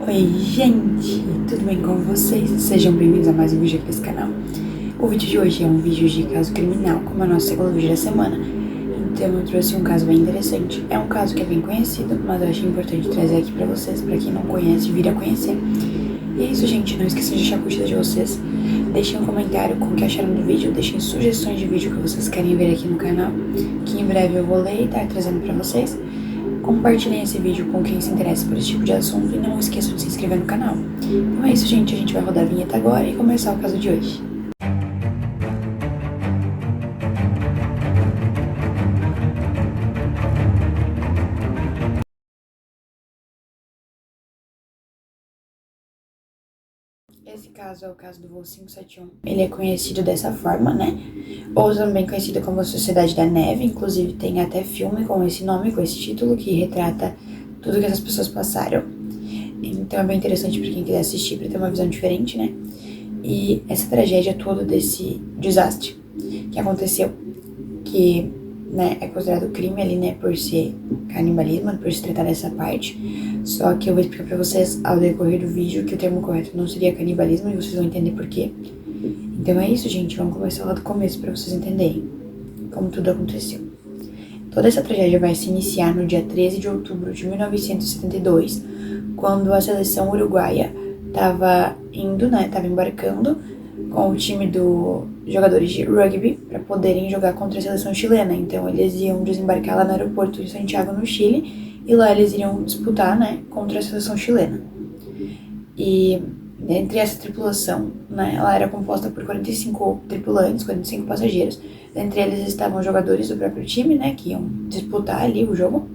Oi, gente! Tudo bem com vocês? Sejam bem-vindos a mais um vídeo aqui desse canal. O vídeo de hoje é um vídeo de caso criminal, como é o nosso segundo vídeo da semana. Então eu trouxe um caso bem interessante. É um caso que é bem conhecido, mas eu achei importante trazer aqui pra vocês, pra quem não conhece, vir a conhecer. E é isso, gente. Não esqueçam de deixar a curtida de vocês. Deixem um comentário com o que acharam do vídeo. Deixem sugestões de vídeo que vocês querem ver aqui no canal, que em breve eu vou ler e estar trazendo pra vocês. Compartilhem esse vídeo com quem se interessa por esse tipo de assunto e não esqueçam de se inscrever no canal. Então é isso, gente. A gente vai rodar a vinheta agora e começar o caso de hoje. Esse caso é o caso do voo 571. Ele é conhecido dessa forma, né? Ou também conhecido como Sociedade da Neve. Inclusive tem até filme com esse nome, com esse título, que retrata tudo que essas pessoas passaram. Então é bem interessante para quem quiser assistir, para ter uma visão diferente, né? E essa tragédia toda desse desastre que aconteceu, que, né, é considerado crime ali, né, por ser canibalismo, por se tratar dessa parte. Só que eu vou explicar pra vocês ao decorrer do vídeo que o termo correto não seria canibalismo e vocês vão entender por quê. Então é isso, gente. Vamos começar lá do começo pra vocês entenderem como tudo aconteceu. Toda essa tragédia vai se iniciar no dia 13 de outubro de 1972, quando a seleção uruguaia estava indo, né, estava embarcando com o time dos jogadores de rugby para poderem jogar contra a seleção chilena. Então eles iam desembarcar lá no aeroporto de Santiago, no Chile, e lá eles iriam disputar, né, contra a seleção chilena. E entre essa tripulação, né, ela era composta por 45 tripulantes, 45 passageiros. Entre eles estavam jogadores do próprio time, né, que iam disputar ali o jogo,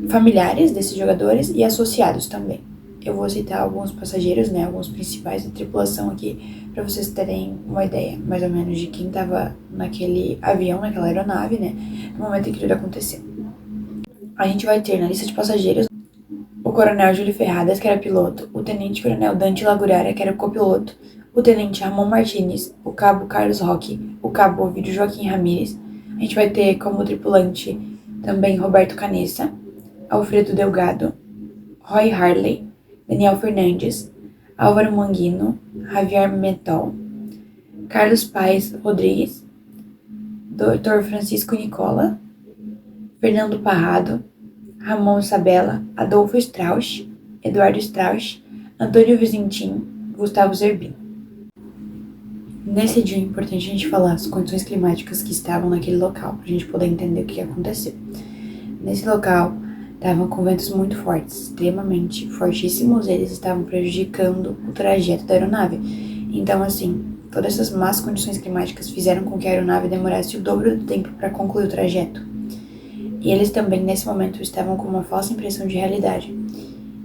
familiares desses jogadores e associados também. Eu vou citar alguns passageiros, né, alguns principais da tripulação aqui, para vocês terem uma ideia, mais ou menos, de quem estava naquele avião, naquela aeronave, né, no momento em que tudo aconteceu. A gente vai ter na lista de passageiros o coronel Júlio Ferradas, que era piloto, o tenente-coronel Dante Lagurara, que era o copiloto, o tenente Ramon Martínez, o cabo Carlos Roque, o cabo Ovidio Joaquim Ramírez. A gente vai ter como tripulante também Roberto Canessa, Alfredo Delgado, Roy Harley, Daniel Fernandes, Álvaro Manguino, Javier Metol, Carlos Paes Rodrigues, Dr. Francisco Nicola, Fernando Parrado, Ramon Sabella, Adolfo Strauss, Eduardo Strauss, Antônio Vizentim, Gustavo Zerbino. Nesse dia é importante a gente falar as condições climáticas que estavam naquele local, pra gente poder entender o que aconteceu. Nesse local, estavam com ventos muito fortes, extremamente fortíssimos, eles estavam prejudicando o trajeto da aeronave. Então, assim, todas essas más condições climáticas fizeram com que a aeronave demorasse o dobro do tempo para concluir o trajeto. E eles também, nesse momento, estavam com uma falsa impressão de realidade.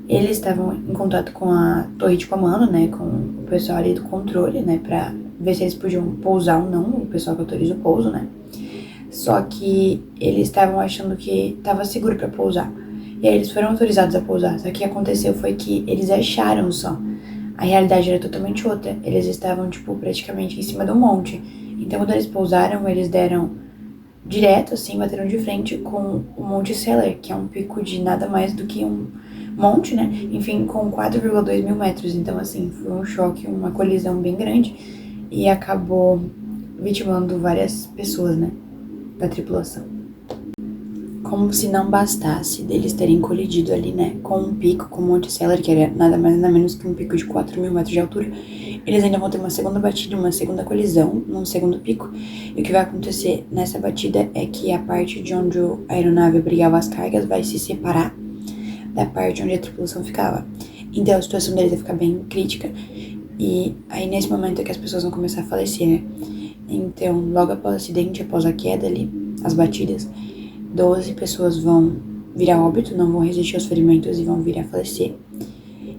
Eles estavam em contato com a torre de comando, né, com o pessoal ali do controle, né, pra ver se eles podiam pousar ou não, o pessoal que autoriza o pouso, né. Só que eles estavam achando que estava seguro para pousar. E aí eles foram autorizados a pousar. Só que o que aconteceu foi que eles acharam só. A realidade era totalmente outra. Eles estavam, tipo, praticamente em cima de um monte. Então, quando eles pousaram, eles deram direto, assim, bateram de frente com o Monte Seller, que é um pico de nada mais do que um monte, né? Enfim, com 4,2 mil metros. Então, assim, foi um choque, uma colisão bem grande. E acabou vitimando várias pessoas, né, da tripulação. Como se não bastasse deles terem colidido ali, né, com um pico, com o Monte Seller, que era nada mais nada menos que um pico de 4 mil metros de altura, eles ainda vão ter uma segunda batida, uma segunda colisão, num segundo pico. E o que vai acontecer nessa batida é que a parte de onde a aeronave abrigava as cargas vai se separar da parte onde a tripulação ficava. Então a situação deles vai ficar bem crítica. E aí nesse momento é que as pessoas vão começar a falecer, né? Então, logo após o acidente, após a queda ali, as batidas, 12 pessoas vão vir a óbito, não vão resistir aos ferimentos e vão vir a falecer.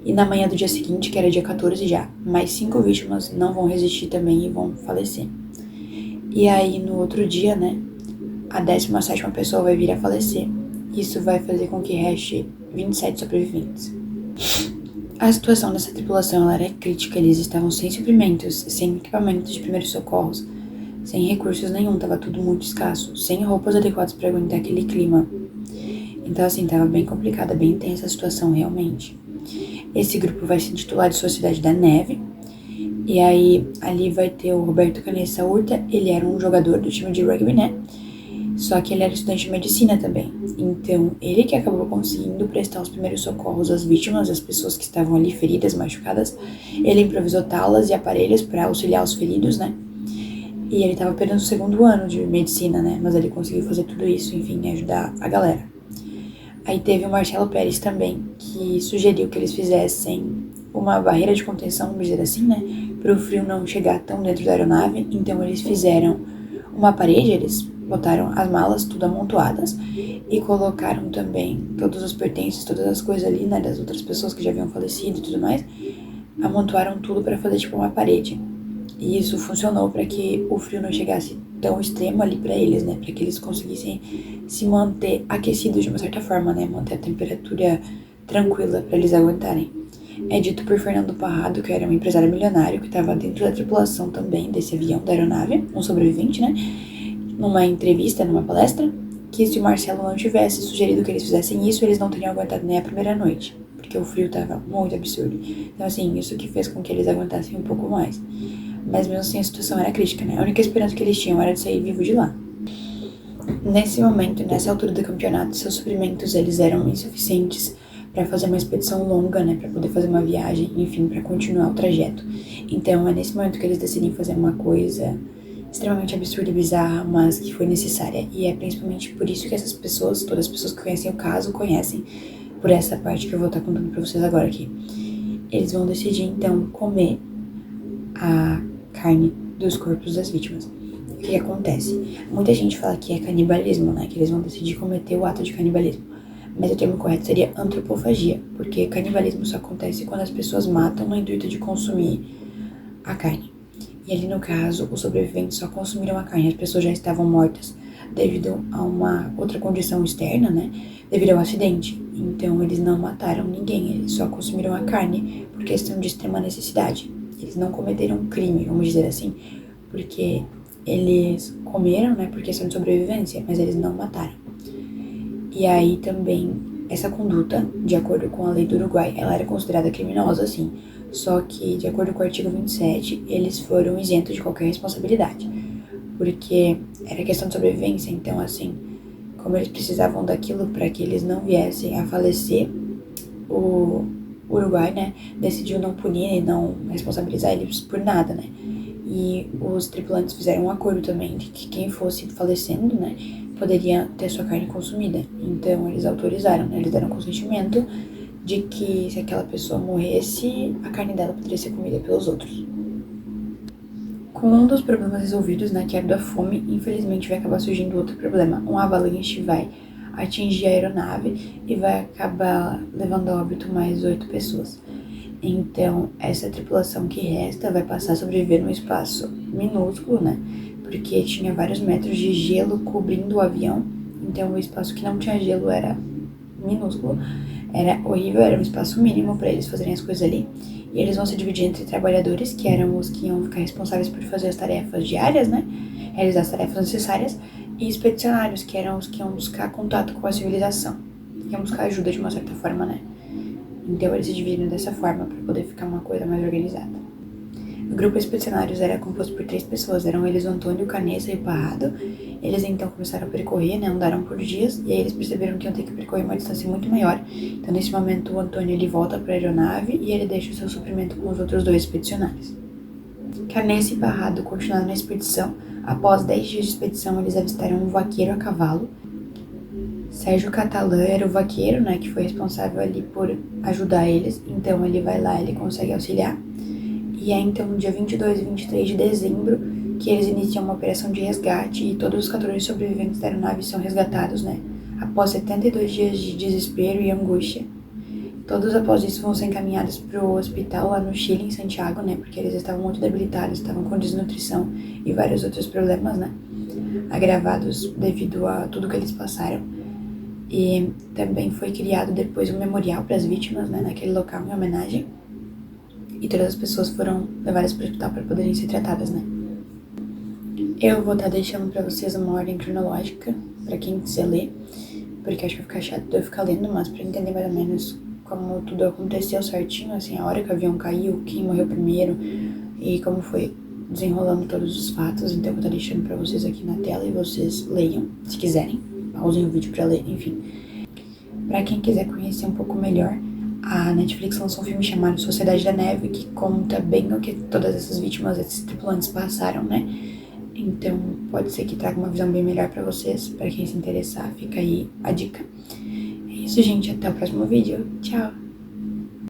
E na manhã do dia seguinte, que era dia 14 já, mais 5 vítimas não vão resistir também e vão falecer. E aí no outro dia, né, a 17ª pessoa vai vir a falecer. Isso vai fazer com que reste 27 sobreviventes. A situação dessa tripulação ela era crítica, eles estavam sem suprimentos, sem equipamentos de primeiros socorros, sem recursos nenhum, tava tudo muito escasso, sem roupas adequadas para aguentar aquele clima. Então, assim, tava bem complicada, bem tensa a situação realmente. Esse grupo vai se intitular de Sociedade da Neve. E aí, ali vai ter o Roberto Canessa Urta. Ele era um jogador do time de rugby, né? Só que ele era estudante de medicina também. Então, ele que acabou conseguindo prestar os primeiros socorros às vítimas, às pessoas que estavam ali feridas, machucadas. Ele improvisou talas e aparelhos para auxiliar os feridos, né? E ele tava apenas no segundo ano de medicina, né? Mas ele conseguiu fazer tudo isso, enfim, ajudar a galera. Aí teve o Marcelo Pérez também, que sugeriu que eles fizessem uma barreira de contenção, vamos dizer assim, né? Para o frio não chegar tão dentro da aeronave. Então eles fizeram uma parede, eles botaram as malas tudo amontoadas e colocaram também todos os pertences, todas as coisas ali, né? Das outras pessoas que já haviam falecido e tudo mais. Amontoaram tudo para fazer tipo uma parede. E isso funcionou para que o frio não chegasse tão extremo ali para eles, né? Para que eles conseguissem se manter aquecidos de uma certa forma, né? Manter a temperatura tranquila para eles aguentarem. É dito por Fernando Parrado, que era um empresário milionário que estava dentro da tripulação também desse avião da aeronave, um sobrevivente, né? Numa entrevista, numa palestra, que se o Marcelo não tivesse sugerido que eles fizessem isso, eles não teriam aguentado nem a primeira noite, porque o frio estava muito absurdo. Então, assim, isso que fez com que eles aguentassem um pouco mais. Mas mesmo assim a situação era crítica, né? A única esperança que eles tinham era de sair vivo de lá. Nesse momento, nessa altura do campeonato, seus suprimentos eles eram insuficientes para fazer uma expedição longa, né? Para poder fazer uma viagem, enfim, para continuar o trajeto. Então é nesse momento que eles decidem fazer uma coisa extremamente absurda e bizarra, mas que foi necessária. E é principalmente por isso que essas pessoas, todas as pessoas que conhecem o caso, conhecem por essa parte que eu vou estar contando para vocês agora aqui. Eles vão decidir então comer a carne dos corpos das vítimas. O que acontece? Muita gente fala que é canibalismo, né? Que eles vão decidir cometer o ato de canibalismo. Mas o termo correto seria antropofagia, porque canibalismo só acontece quando as pessoas matam no intuito de consumir a carne. E ali no caso, os sobreviventes só consumiram a carne, as pessoas já estavam mortas devido a uma outra condição externa, né? Devido ao acidente. Então eles não mataram ninguém, eles só consumiram a carne por questão de extrema necessidade. Eles não cometeram um crime, vamos dizer assim, porque eles comeram, né, por questão de sobrevivência, mas eles não mataram. E aí também, essa conduta, de acordo com a lei do Uruguai, ela era considerada criminosa, sim, só que, de acordo com o artigo 27, eles foram isentos de qualquer responsabilidade, porque era questão de sobrevivência, então, assim, como eles precisavam daquilo para que eles não viessem a falecer, o Uruguai, né, decidiu não punir e não responsabilizar eles por nada, né. E os tripulantes fizeram um acordo também de que quem fosse falecendo, né, poderia ter sua carne consumida. Então eles autorizaram, né, eles deram consentimento de que se aquela pessoa morresse, a carne dela poderia ser comida pelos outros. Com um dos problemas resolvidos, né, que era da fome, infelizmente vai acabar surgindo outro problema. Um avalanche vai atingir a aeronave e vai acabar levando a óbito mais 8 pessoas. Então, essa tripulação que resta vai passar a sobreviver num espaço minúsculo, né? Porque tinha vários metros de gelo cobrindo o avião. Então, o espaço que não tinha gelo era minúsculo. Era horrível, era um espaço mínimo para eles fazerem as coisas ali. E eles vão se dividir entre trabalhadores, que eram os que iam ficar responsáveis por fazer as tarefas diárias, né? Realizar as tarefas necessárias. E expedicionários, que eram os que iam buscar contato com a civilização. Iam buscar ajuda de uma certa forma, né? Então eles se dividiram dessa forma para poder ficar uma coisa mais organizada. O grupo expedicionários era composto por 3 pessoas, eram eles o Antônio, o Canessa e o Parrado. Eles então começaram a percorrer, né, andaram por dias, e aí eles perceberam que iam ter que percorrer uma distância muito maior. Então nesse momento o Antônio ele volta para a aeronave e ele deixa o seu suprimento com os outros 2 expedicionários. Canessa e Parrado continuaram na expedição. Após 10 dias de expedição eles avistaram um vaqueiro a cavalo. Sérgio Catalã era o vaqueiro, né, que foi responsável ali por ajudar eles, então ele vai lá, ele consegue auxiliar. E é então no dia 22 e 23 de dezembro que eles iniciam uma operação de resgate e todos os 14 sobreviventes da aeronave são resgatados, né, após 72 dias de desespero e angústia. Todos após isso vão ser encaminhados para o hospital lá no Chile, em Santiago, né, porque eles estavam muito debilitados, estavam com desnutrição e vários outros problemas, né, agravados devido a tudo que eles passaram. E também foi criado depois um memorial para as vítimas, né, naquele local em homenagem. E todas as pessoas foram levadas para o hospital para poderem ser tratadas, né. Eu vou estar deixando para vocês uma ordem cronológica, para quem quiser ler. porque acho que vai ficar chato de eu ficar lendo, mas pra entender mais ou menos como tudo aconteceu certinho, assim, a hora que o avião caiu, quem morreu primeiro e como foi desenrolando todos os fatos. Então eu vou estar deixando pra vocês aqui na tela e vocês leiam, se quiserem. Pausem o vídeo pra ler, enfim. Pra quem quiser conhecer um pouco melhor, a Netflix lançou um filme chamado Sociedade da Neve, que conta bem o que todas essas vítimas, esses tripulantes passaram, né? Então pode ser que traga uma visão bem melhor pra vocês. Pra quem se interessar, fica aí a dica. É isso, gente. Até o próximo vídeo. Tchau!